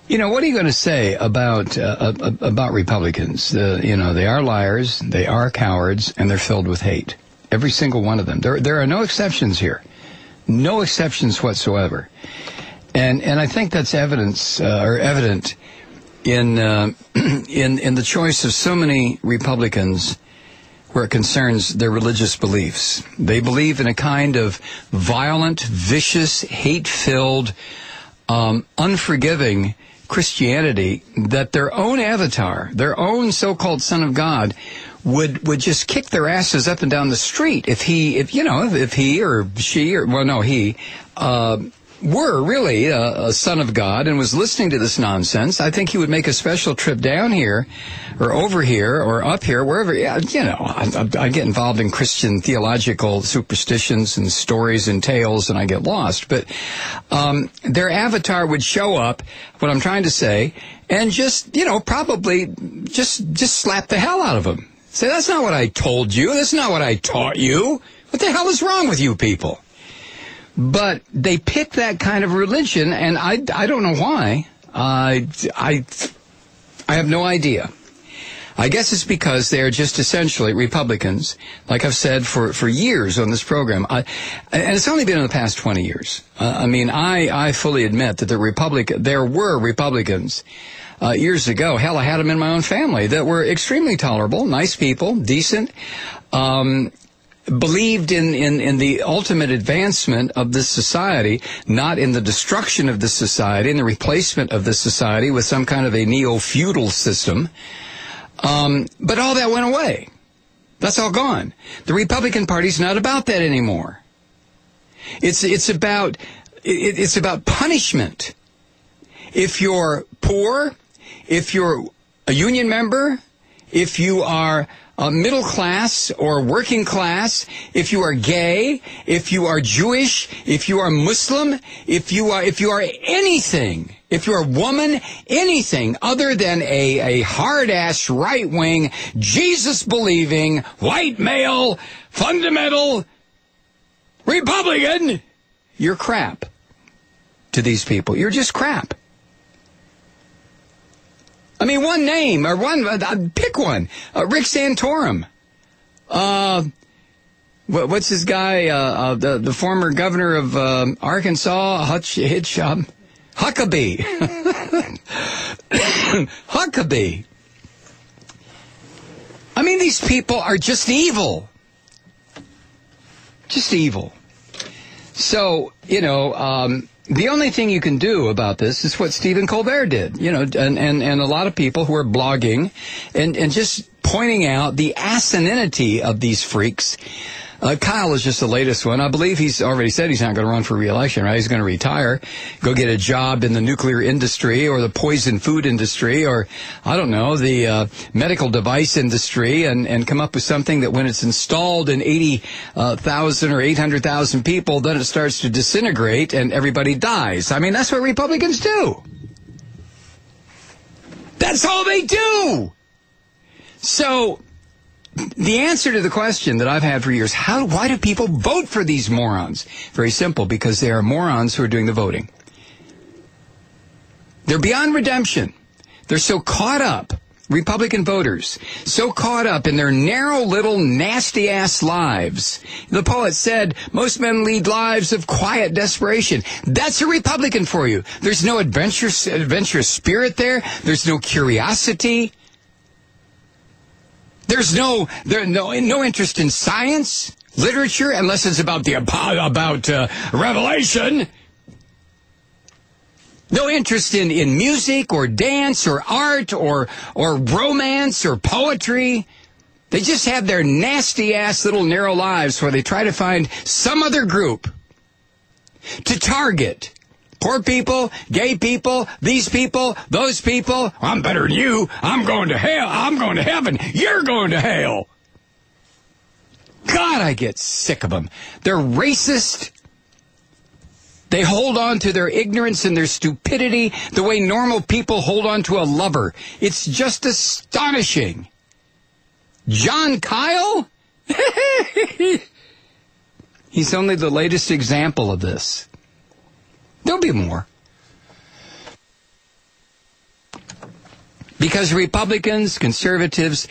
You know, what are you going to say about Republicans? They are liars, they are cowards, and they're filled with hate. Every single one of them. There are no exceptions here. No exceptions whatsoever. And I think that's evident in the choice of so many Republicans where it concerns their religious beliefs. They believe in a kind of violent, vicious, hate-filled, unforgiving Christianity that their own avatar, their own so-called Son of God, would just kick their asses up and down the street if he or she were really a son of God and was listening to this nonsense. I think he would make a special trip down here or over here or up here, wherever. I get involved in Christian theological superstitions and stories and tales, and I get lost. But their avatar would show up, what I'm trying to say, and probably just slap the hell out of him. Say, that's not what I told you. That's not what I taught you. What the hell is wrong with you people? But they pick that kind of religion, and I don't know why. I have no idea. I guess it's because they're just essentially Republicans, like I've said for years on this program. And it's only been in the past 20 years. I fully admit that there were Republicans years ago. Hell, I had them in my own family that were extremely tolerable, nice people, decent, believed in the ultimate advancement of this society, not in the destruction of this society and the replacement of this society with some kind of a neo-feudal system. But all that went away. That's all gone. The Republican Party's not about that anymore. It's about punishment. If you're poor, if you're a union member, if you are middle class or working class, if you are gay, if you are Jewish, if you are Muslim, if you are anything, if you're a woman, anything other than a hard-ass, right-wing, Jesus-believing, white male, fundamental Republican, you're crap to these people. You're just crap. I mean, one name, or pick one. Rick Santorum. What's his guy, the former governor of Arkansas, Huckabee. Huckabee. I mean, these people are just evil. Just evil. So, the only thing you can do about this is what Stephen Colbert did, and a lot of people who are blogging and just pointing out the asininity of these freaks. Kyle is just the latest one. I believe he's already said he's not going to run for re-election, right? He's going to retire, go get a job in the nuclear industry or the poison food industry or, I don't know, the medical device industry and come up with something that when it's installed in 80,000 or 800,000 people, then it starts to disintegrate and everybody dies. I mean, that's what Republicans do. That's all they do. So the answer to the question that I've had for years, why do people vote for these morons? Very simple, because they are morons who are doing the voting. They're beyond redemption. They're so caught up, Republican voters, so caught up in their narrow little nasty-ass lives. The poet said, most men lead lives of quiet desperation. That's a Republican for you. There's no adventurous spirit there. There's no curiosity. There's no interest in science, literature, unless it's about Revelation. No interest in music or dance or art or romance or poetry. They just have their nasty-ass little narrow lives where they try to find some other group to target. Poor people, gay people, these people, those people. I'm better than you. I'm going to hell. I'm going to heaven. You're going to hell. God, I get sick of them. They're racist. They hold on to their ignorance and their stupidity the way normal people hold on to a lover. It's just astonishing. John Kyle? He's only the latest example of this. There'll be more. Because Republicans, conservatives,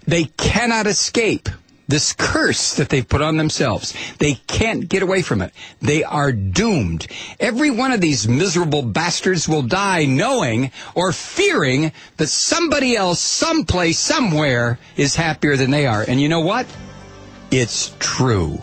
they cannot escape this curse that they've put on themselves. They can't get away from it. They are doomed. Every one of these miserable bastards will die knowing or fearing that somebody else, someplace, somewhere is happier than they are. And you know what? It's true.